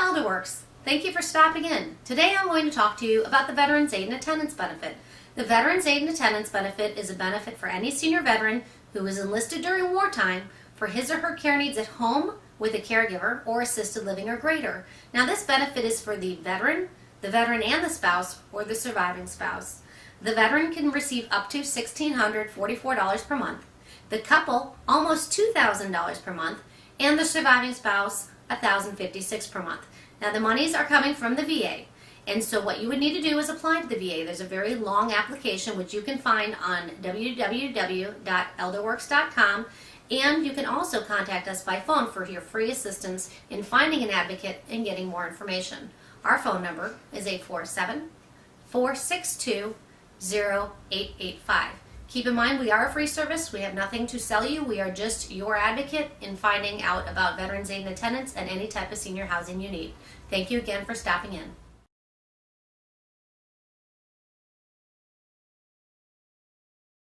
ElderWorks. Thank you for stopping in. Today I'm going to talk to you about the Veterans Aid and Attendance Benefit. The Veterans Aid and Attendance Benefit is a benefit for any senior veteran who was enlisted during wartime for his or her care needs at home with a caregiver or assisted living or greater. Now this benefit is for the veteran and the spouse, or the surviving spouse. The veteran can receive up to $1,644 per month. The couple, almost $2,000 per month, and the surviving spouse, $1,056 per month. Now the monies are coming from the VA, and so what you would need to do is apply to the VA. There's a very long application which you can find on www.elderworks.com, and you can also contact us by phone for your free assistance in finding an advocate and getting more information. Our phone number is 847-462-0885. Keep in mind, we are a free service. We have nothing to sell you. We are just your advocate in finding out about Veterans Aid and Attendance and any type of senior housing you need. Thank you again for stopping in.